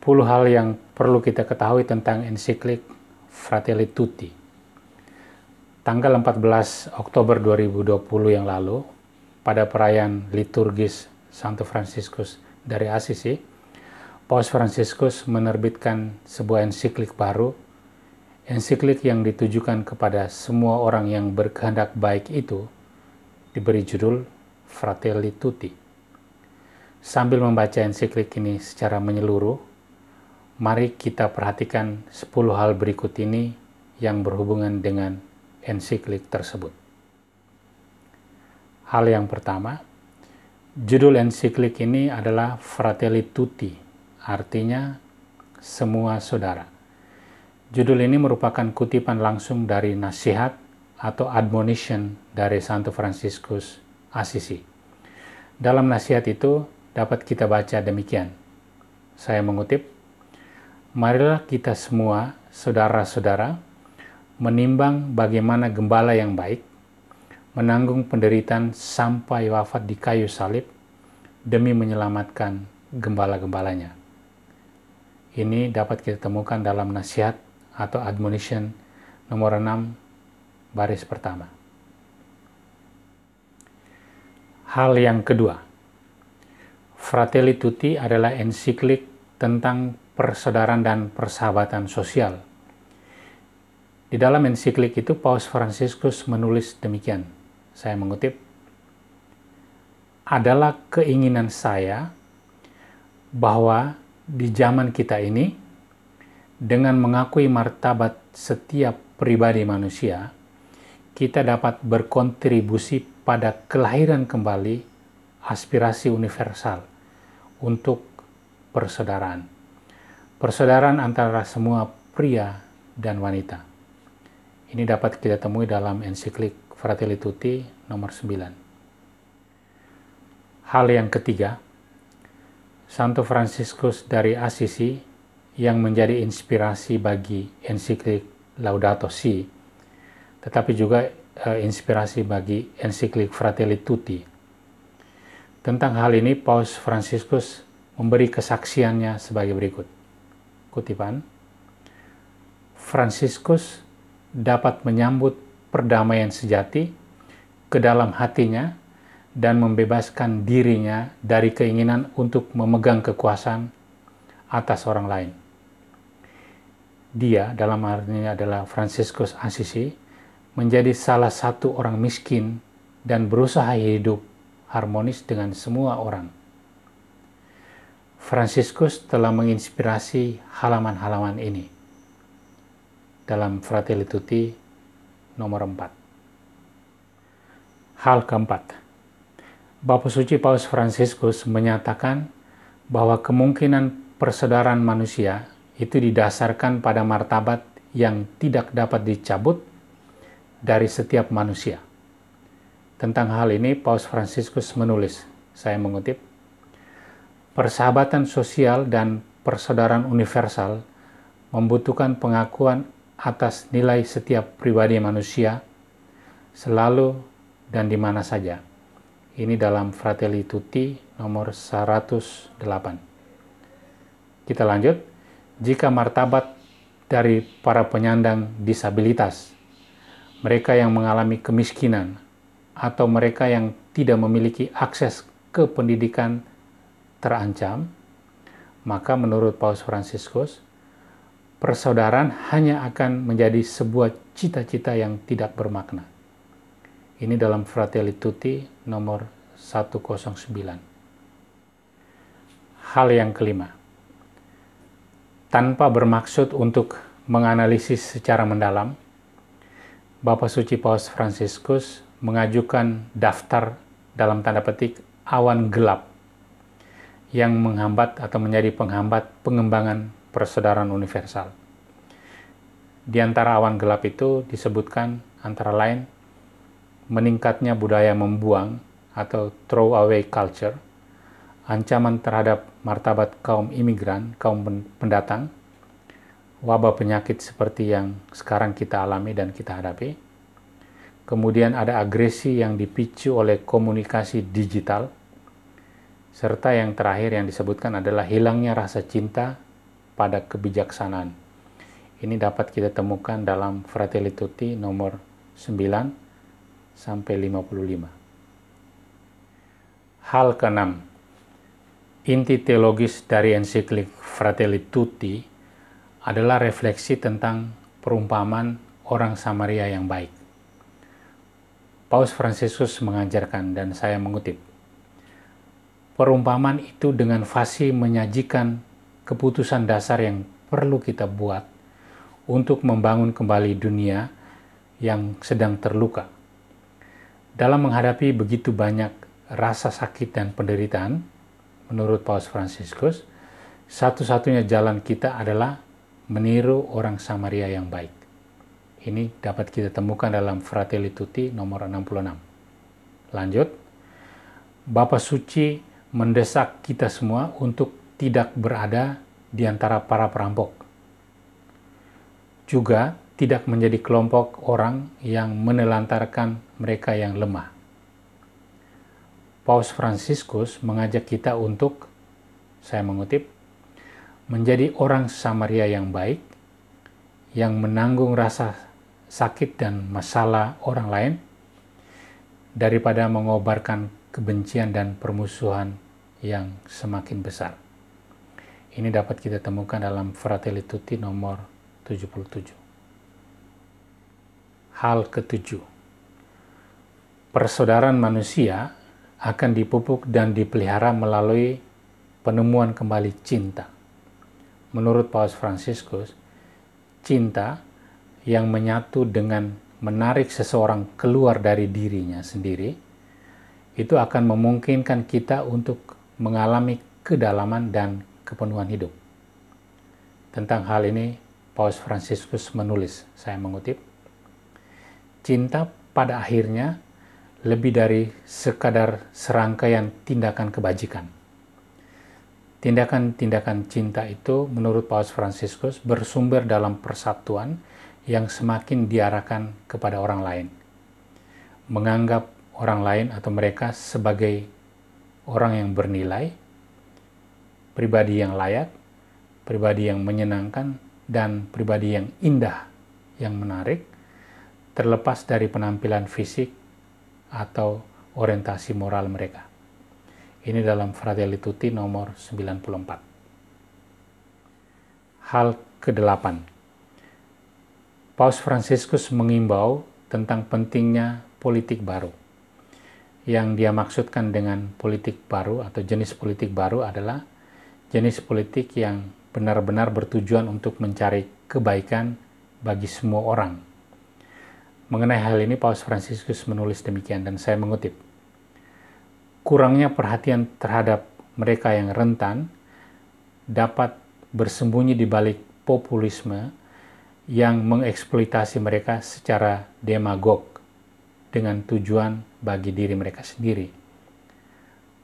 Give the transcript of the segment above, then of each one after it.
hal yang perlu kita ketahui tentang ensiklik Fratelli Tutti. Tanggal 14 Oktober 2020 yang lalu, pada perayaan liturgis Santo Fransiskus dari Assisi, Paus Fransiskus menerbitkan sebuah ensiklik baru, ensiklik yang ditujukan kepada semua orang yang berkehendak baik itu, diberi judul Fratelli Tutti. Sambil membaca ensiklik ini secara menyeluruh, mari kita perhatikan 10 hal berikut ini yang berhubungan dengan ensiklik tersebut. Hal yang pertama, judul ensiklik ini adalah Fratelli Tutti, artinya semua saudara. Judul ini merupakan kutipan langsung dari nasihat atau admonition dari Santo Fransiskus Assisi. Dalam nasihat itu dapat kita baca demikian. Saya mengutip, "Marilah kita semua, saudara-saudara, menimbang bagaimana gembala yang baik menanggung penderitaan sampai wafat di kayu salib demi menyelamatkan gembala-gembalanya." Ini dapat kita temukan dalam nasihat atau admonition nomor 6 baris pertama. Hal yang kedua, Fratelli Tutti adalah ensiklik tentang persaudaraan dan persahabatan sosial. Di dalam ensiklik itu Paus Fransiskus menulis demikian. Saya mengutip, "Adalah keinginan saya bahwa di zaman kita ini, dengan mengakui martabat setiap pribadi manusia, kita dapat berkontribusi pada kelahiran kembali aspirasi universal untuk persaudaraan. Persaudaraan antara semua pria dan wanita." Ini dapat kita temui dalam ensiklik Fratelli Tutti nomor 9. Hal yang ketiga, Santo Fransiskus dari Assisi yang menjadi inspirasi bagi ensiklik Laudato Si, tetapi juga inspirasi bagi ensiklik Fratelli Tutti. Tentang hal ini, Paus Fransiskus memberi kesaksiannya sebagai berikut. Kutipan, "Fransiskus dapat menyambut perdamaian sejati ke dalam hatinya dan membebaskan dirinya dari keinginan untuk memegang kekuasaan atas orang lain." Dia, dalam hal ini adalah Fransiskus Assisi, menjadi salah satu orang miskin dan berusaha hidup harmonis dengan semua orang. Fransiskus telah menginspirasi halaman-halaman ini dalam Fratelli Tutti nomor 4. Hal keempat, Bapa Suci Paus Fransiskus menyatakan bahwa kemungkinan persaudaraan manusia itu didasarkan pada martabat yang tidak dapat dicabut dari setiap manusia. Tentang hal ini, Paus Fransiskus menulis, saya mengutip, "Persahabatan sosial dan persaudaraan universal membutuhkan pengakuan atas nilai setiap pribadi manusia selalu dan di mana saja." Ini dalam Fratelli Tutti nomor 108. Kita lanjut. "Jika martabat dari para penyandang disabilitas, mereka yang mengalami kemiskinan, atau mereka yang tidak memiliki akses ke pendidikan terancam, maka menurut Paus Fransiskus, persaudaraan hanya akan menjadi sebuah cita-cita yang tidak bermakna." Ini dalam Fratelli Tutti nomor 109. Hal yang kelima, tanpa bermaksud untuk menganalisis secara mendalam, Bapa Suci Paus Fransiskus mengajukan daftar dalam tanda petik awan gelap yang menghambat atau menjadi penghambat pengembangan persaudaraan universal. Di antara awan gelap itu disebutkan antara lain meningkatnya budaya membuang atau throw away culture, ancaman terhadap martabat kaum imigran, kaum pendatang, wabah penyakit seperti yang sekarang kita alami dan kita hadapi. Kemudian ada agresi yang dipicu oleh komunikasi digital, serta yang terakhir yang disebutkan adalah hilangnya rasa cinta pada kebijaksanaan. Ini dapat kita temukan dalam Fratelli Tutti nomor 9 sampai 55. Hal keenam, inti teologis dari ensiklik Fratelli Tutti adalah refleksi tentang perumpamaan orang Samaria yang baik. Paus Fransiskus mengajarkan, dan saya mengutip, perumpamaan itu dengan fasih menyajikan keputusan dasar yang perlu kita buat untuk membangun kembali dunia yang sedang terluka. Dalam menghadapi begitu banyak rasa sakit dan penderitaan, menurut Paus Fransiskus, satu-satunya jalan kita adalah meniru orang Samaria yang baik. Ini dapat kita temukan dalam Fratelli Tutti nomor 66. Lanjut, Bapa Suci mendesak kita semua untuk tidak berada di antara para perampok. Juga tidak menjadi kelompok orang yang menelantarkan mereka yang lemah. Paus Fransiskus mengajak kita untuk, saya mengutip, menjadi orang Samaria yang baik, yang menanggung rasa sakit dan masalah orang lain, daripada mengobarkan kebencian dan permusuhan yang semakin besar. Ini dapat kita temukan dalam Fratelli Tutti nomor 77. Hal ketujuh, persaudaraan manusia akan dipupuk dan dipelihara melalui penemuan kembali cinta. Menurut Paus Fransiskus, cinta yang menyatu dengan menarik seseorang keluar dari dirinya sendiri, itu akan memungkinkan kita untuk mengalami kedalaman dan kepenuhan hidup. Tentang hal ini, Paus Fransiskus menulis, saya mengutip, cinta pada akhirnya lebih dari sekadar serangkaian tindakan kebajikan. Tindakan-tindakan cinta itu, menurut Paus Fransiskus, bersumber dalam persatuan yang semakin diarahkan kepada orang lain. Menganggap orang lain atau mereka sebagai orang yang bernilai, pribadi yang layak, pribadi yang menyenangkan, dan pribadi yang indah, yang menarik, terlepas dari penampilan fisik atau orientasi moral mereka. Ini dalam Fratelli Tutti nomor 94. Hal ke-8. Paus Fransiskus mengimbau tentang pentingnya politik baru. Yang dia maksudkan dengan politik baru atau jenis politik baru adalah jenis politik yang benar-benar bertujuan untuk mencari kebaikan bagi semua orang. Mengenai hal ini, Paus Fransiskus menulis demikian, dan saya mengutip, kurangnya perhatian terhadap mereka yang rentan dapat bersembunyi di balik populisme yang mengeksploitasi mereka secara demagog dengan tujuan bagi diri mereka sendiri,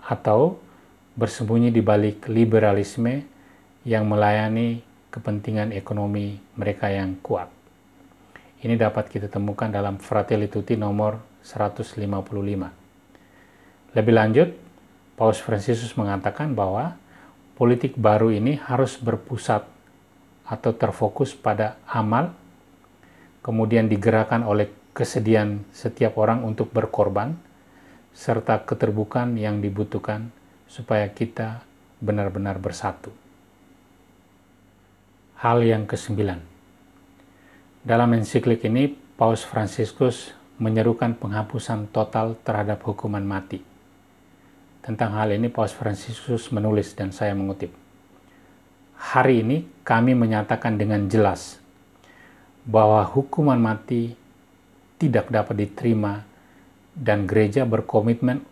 atau bersembunyi di balik liberalisme yang melayani kepentingan ekonomi mereka yang kuat. Ini dapat kita temukan dalam Fratelli Tutti nomor 155. Lebih lanjut, Paus Fransiskus mengatakan bahwa politik baru ini harus berpusat atau terfokus pada amal, kemudian digerakkan oleh kesediaan setiap orang untuk berkorban, serta keterbukaan yang dibutuhkan supaya kita benar-benar bersatu. Hal yang ke-9. Dalam ensiklik ini, Paus Fransiskus menyerukan penghapusan total terhadap hukuman mati. Tentang hal ini, Paus Fransiskus menulis, dan saya mengutip, hari ini kami menyatakan dengan jelas bahwa hukuman mati tidak dapat diterima dan gereja berkomitmen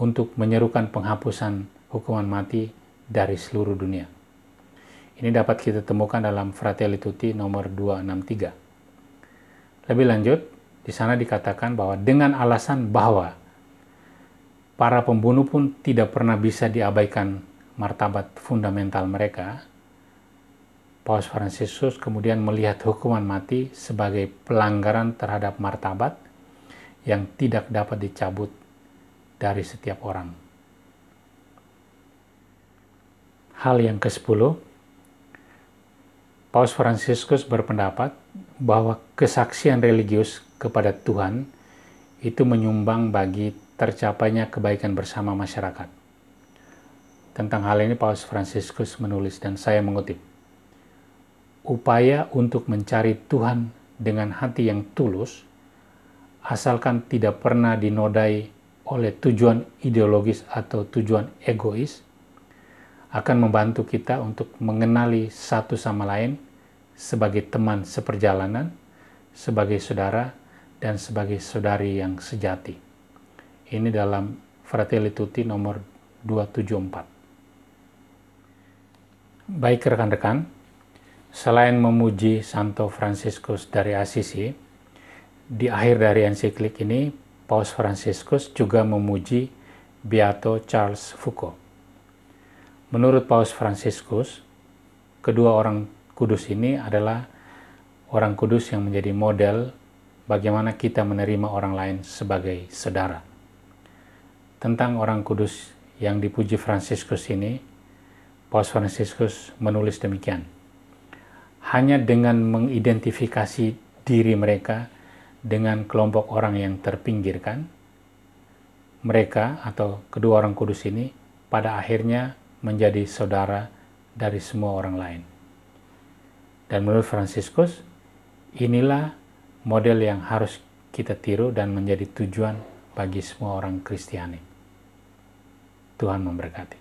untuk menyerukan penghapusan hukuman mati dari seluruh dunia. Ini dapat kita temukan dalam Fratelli Tutti nomor 263. Lebih lanjut, di sana dikatakan bahwa dengan alasan bahwa para pembunuh pun tidak pernah bisa diabaikan martabat fundamental mereka, Paus Fransiskus kemudian melihat hukuman mati sebagai pelanggaran terhadap martabat yang tidak dapat dicabut dari setiap orang. Hal yang ke-10, Paus Fransiskus berpendapat bahwa kesaksian religius kepada Tuhan itu menyumbang bagi tercapainya kebaikan bersama masyarakat. Tentang hal ini Paus Fransiskus menulis, dan saya mengutip, "Upaya untuk mencari Tuhan dengan hati yang tulus, asalkan tidak pernah dinodai oleh tujuan ideologis atau tujuan egois, akan membantu kita untuk mengenali satu sama lain sebagai teman seperjalanan, sebagai saudara, dan sebagai saudari yang sejati." Ini dalam Fratelli Tutti nomor 274. Baik rekan-rekan, selain memuji Santo Fransiskus dari Assisi, di akhir dari ensiklik ini, Paus Fransiskus juga memuji Beato Charles Foucault. Menurut Paus Fransiskus, kedua orang kudus ini adalah orang kudus yang menjadi model bagaimana kita menerima orang lain sebagai saudara. Tentang orang kudus yang dipuji Fransiskus ini, Paus Fransiskus menulis demikian, "Hanya dengan mengidentifikasi diri mereka dengan kelompok orang yang terpinggirkan, mereka atau kedua orang kudus ini pada akhirnya menjadi saudara dari semua orang lain." Dan menurut Fransiskus, inilah model yang harus kita tiru dan menjadi tujuan bagi semua orang Kristiani. Tuhan memberkati.